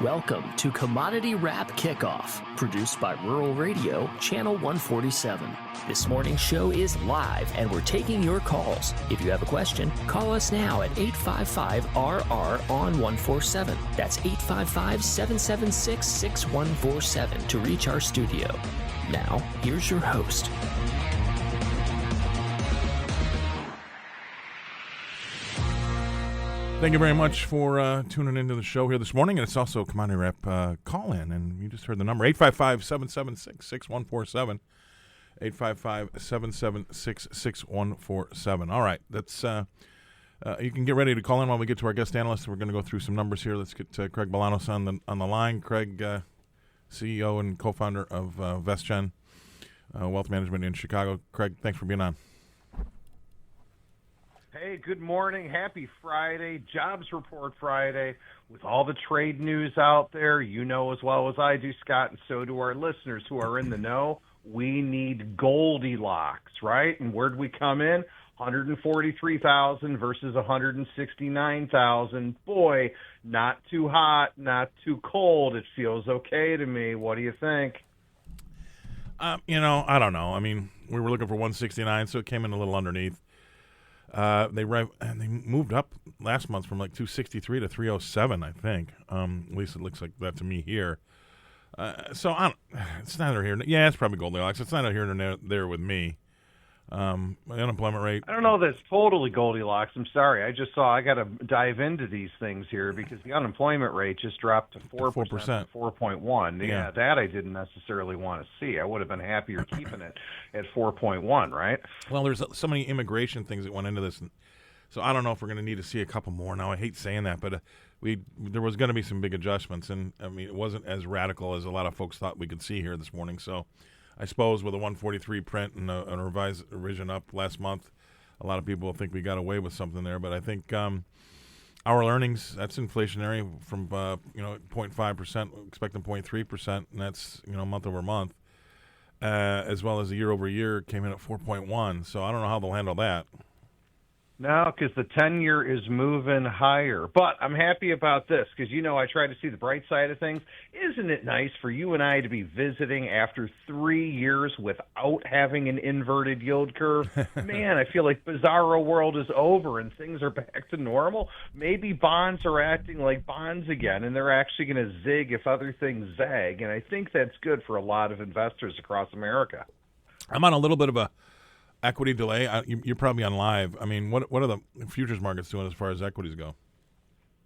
Welcome to Commodity Wrap Kickoff, produced by Rural Radio, Channel 147. This morning's show is live, and we're taking your calls. If you have a question, call us now at 855-RR on 147. That's 855-776-6147 to reach our studio. Now, here's your host. Thank you very much for tuning into the show here this morning. And it's also a Commodity Wrap call-in. And you just heard the number, 855-776-6147. 855-776-6147. All right. That's you can get ready to call in while we get to our guest analyst. We're going to go through some numbers here. Let's get Craig Bolanos on the line. Craig, CEO and co-founder of VestGen Wealth Management in Chicago. Craig, thanks for being on. Hey, good morning. Happy Friday, Jobs Report Friday. With all the trade news out there, you know as well as I do, Scott, and so do our listeners who are in the know, we need Goldilocks, right? And where'd we come in? 143,000 versus 169,000. Boy, not too hot, not too cold. It feels okay to me. What do you think? I don't know. I mean, we were looking for 169, so it came in a little underneath. They moved up last month from like 263 to 307, I think. At least it looks like that to me here. So it's neither here. Yeah, it's probably Goldilocks. It's neither here nor there with me. The unemployment rate. I don't know that it's totally Goldilocks. I'm sorry. I got to dive into these things here because the unemployment rate just dropped to 4%. 4.1. Yeah, that I didn't necessarily want to see. I would have been happier keeping it at 4.1, right? Well, there's so many immigration things that went into this. So I don't know if we're going to need to see a couple more. Now, I hate saying that, but there was going to be some big adjustments. And, I mean, it wasn't as radical as a lot of folks thought we could see here this morning. So I suppose with a 143 print and a revision up last month, a lot of people think we got away with something there. But I think our earnings, that's inflationary from 0.5%, expecting 0.3%, and that's month over month, as well as the year over year came in at 4.1. So I don't know how they'll handle that. No, because the 10-year is moving higher. But I'm happy about this because, I try to see the bright side of things. Isn't it nice for you and I to be visiting after 3 years without having an inverted yield curve? Man, I feel like bizarro world is over and things are back to normal. Maybe bonds are acting like bonds again, and they're actually going to zig if other things zag. And I think that's good for a lot of investors across America. I'm on a little bit of a equity delay. You're probably on live. I mean, what are the futures markets doing as far as equities go?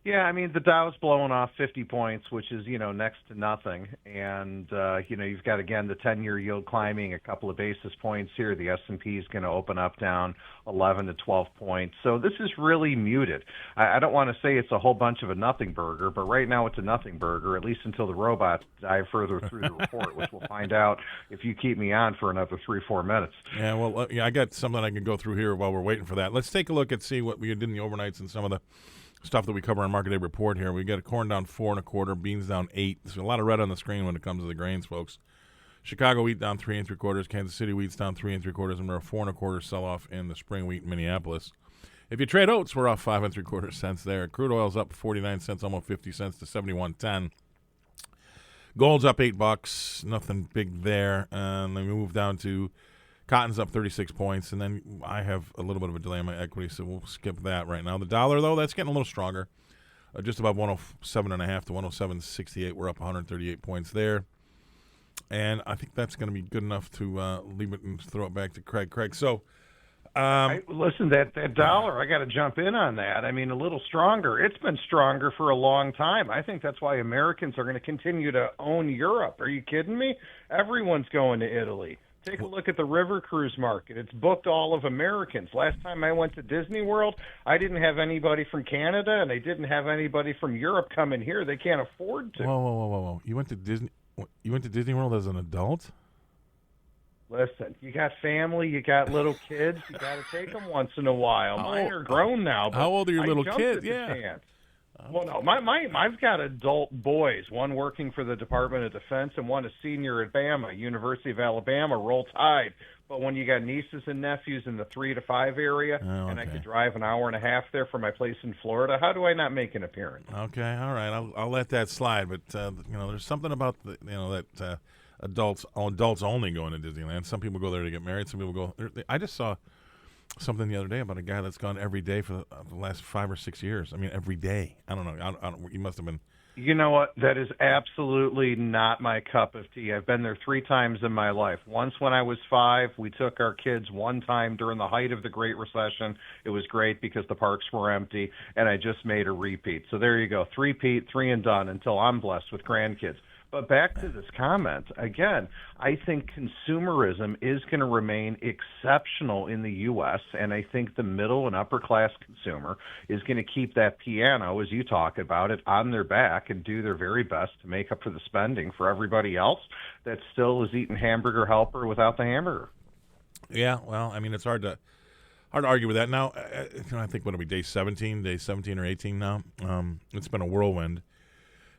Yeah, I mean, the Dow's blowing off 50 points, which is, next to nothing. And, you've got, again, the 10-year yield climbing a couple of basis points here. The S&P is going to open up down 11 to 12 points. So this is really muted. I don't want to say it's a whole bunch of a nothing burger, but right now it's a nothing burger, at least until the robots dive further through the report, which we'll find out if you keep me on for another 3-4 minutes. Yeah, well, I got something I can go through here while we're waiting for that. Let's take a look and see what we did in the overnights and some of the stuff that we cover on Market Day Report here. We got corn down 4 1/4, beans down 8. There's a lot of red on the screen when it comes to the grains, folks. Chicago wheat down 3 3/4, Kansas City wheat's down 3 3/4, and we're a 4 1/4 sell-off in the spring wheat in Minneapolis. If you trade oats, we're off 5 3/4 cents there. Crude oil's up 49 cents, almost 50 cents to 71.10. Gold's up $8, nothing big there. And then we move down to cotton's up 36 points, and then I have a little bit of a delay in my equity, so we'll skip that right now. The dollar, though, that's getting a little stronger, just above 107.5 to 107.68. We're up 138 points there, and I think that's going to be good enough to leave it and throw it back to Craig. So, listen, that dollar, I got to jump in on that. I mean, a little stronger. It's been stronger for a long time. I think that's why Americans are going to continue to own Europe. Are you kidding me? Everyone's going to Italy. Take a look at the river cruise market. It's booked all of Americans. Last time I went to Disney World, I didn't have anybody from Canada, and they didn't have anybody from Europe coming here. They can't afford to. Whoa. You went to Disney World as an adult? Listen, you got family, you got little kids, you got to take them once in a while. Mine are grown now. But how old are your little kids? Yeah. Well, no, I've got adult boys, one working for the Department of Defense and one a senior at Bama, University of Alabama, Roll Tide. But when you got nieces and nephews in the 3 to 5 area, and I could drive an hour and a half there from my place in Florida, how do I not make an appearance? Okay, all right, I'll let that slide. But there's something about that adults only going to Disneyland. Some people go there to get married. Some people go. I just saw something the other day about a guy that's gone every day for the last 5 or 6 years. I mean, every day. I don't know. He must have been. You know what? That is absolutely not my cup of tea. I've been there 3 times in my life. Once when I was 5, we took our kids one time during the height of the Great Recession. It was great because the parks were empty, and I just made a repeat. So there you go. 3-peat, 3 and done until I'm blessed with grandkids. But back to this comment, again, I think consumerism is going to remain exceptional in the U.S., and I think the middle and upper-class consumer is going to keep that piano, as you talk about it, on their back and do their very best to make up for the spending for everybody else that still is eating hamburger helper without the hamburger. Yeah, well, I mean, it's hard to argue with that. Now, I think what will be day 17 or 18 now. It's been a whirlwind.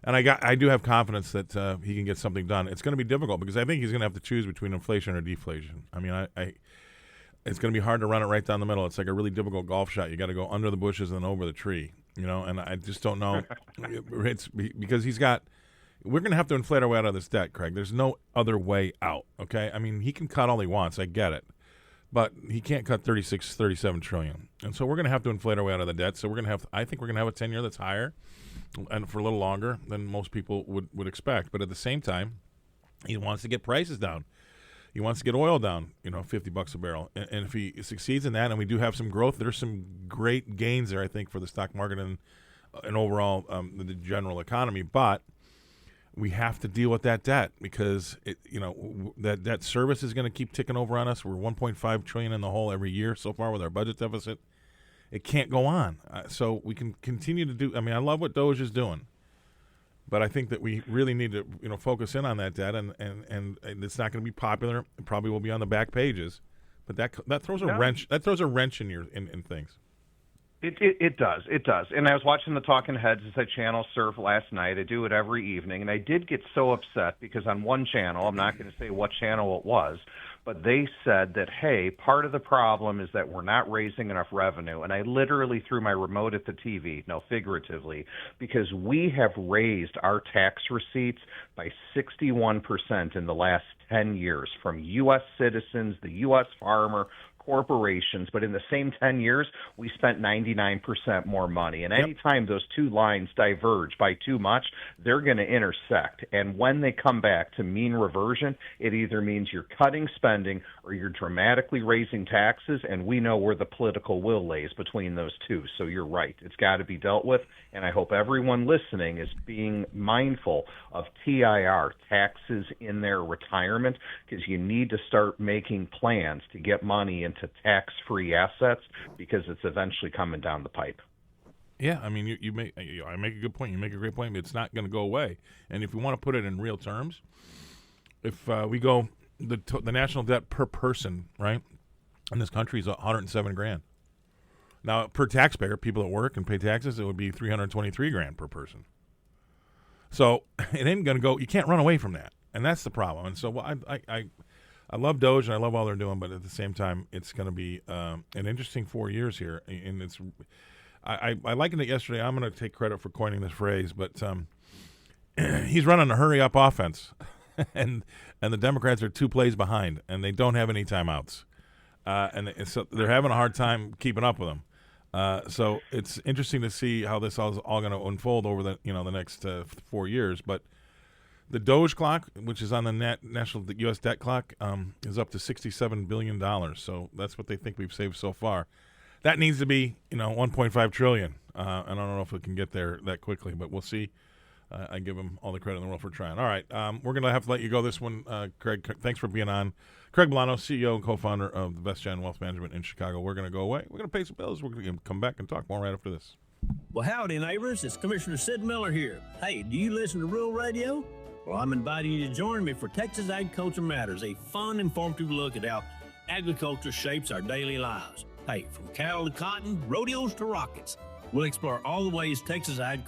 And I do have confidence that he can get something done. It's going to be difficult because I think he's going to have to choose between inflation or deflation. I mean, it's going to be hard to run it right down the middle. It's like a really difficult golf shot. You got to go under the bushes and over the tree, and I just don't know. It's because we're going to have to inflate our way out of this debt, Craig. There's no other way out, okay? I mean, he can cut all he wants. I get it. But he can't cut 37 trillion. And so we're going to have to inflate our way out of the debt. So I think we're going to have a 10-year that's higher and for a little longer than most people would expect. But at the same time, he wants to get prices down. He wants to get oil down, $50 a barrel. And if he succeeds in that, and we do have some growth, there's some great gains there, I think, for the stock market and overall the general economy. But we have to deal with that debt because that debt service is going to keep ticking over on us. We're $1.5 trillion in the hole every year so far with our budget deficit. It can't go on. So we can continue to do. I mean, I love what Doge is doing, but I think that we really need to focus in on that debt, and it's not going to be popular. It probably will be on the back pages, but that throws a wrench. That throws a wrench in things. It does. And I was watching the Talking Heads as I channel surf last night. I do it every evening, and I did get so upset because on one channel, I'm not going to say what channel it was, but they said that, hey, part of the problem is that we're not raising enough revenue. And I literally threw my remote at the TV, no, figuratively, because we have raised our tax receipts by 61% in the last 10 years from U.S. citizens, the U.S. farmer, corporations, but in the same 10 years, we spent 99% more money. And anytime those two lines diverge by too much, they're going to intersect. And when they come back to mean reversion, it either means you're cutting spending or you're dramatically raising taxes, and we know where the political will lays between those two. So you're right. It's got to be dealt with, and I hope everyone listening is being mindful of TIR, taxes in their retirement, because you need to start making plans to get money into tax-free assets because it's eventually coming down the pipe. Yeah, I mean, I make a good point. You make a great point. It's not going to go away. And if we want to put it in real terms, if we go the national debt per person, right, in this country is $107,000. Now, per taxpayer, people that work and pay taxes, it would be $323,000 per person. So it ain't going to go. You can't run away from that, and that's the problem. And so I love Doge and I love all they're doing, but at the same time, it's going to be an interesting 4 years here. And it's I likened it yesterday. I'm going to take credit for coining this phrase, but he's running a hurry up offense, and the Democrats are 2 plays behind, and they don't have any timeouts, and so they're having a hard time keeping up with them. So it's interesting to see how this all going to unfold over the next 4 years, but. The Doge clock, which is on the national U.S. debt clock, is up to $67 billion. So that's what they think we've saved so far. That needs to be, $1.5 trillion. I don't know if we can get there that quickly, but we'll see. I give them all the credit in the world for trying. All right, we're going to have to let you go this one, Craig. Thanks for being on. Craig Milano, CEO and co-founder of the Best Gen Wealth Management in Chicago. We're going to go away. We're going to pay some bills. We're going to come back and talk more right after this. Well, howdy, neighbors. It's Commissioner Sid Miller here. Hey, do you listen to Rural Radio? Well, I'm inviting you to join me for Texas Agriculture Matters, a fun, informative look at how agriculture shapes our daily lives. Hey, from cattle to cotton, rodeos to rockets, we'll explore all the ways Texas agriculture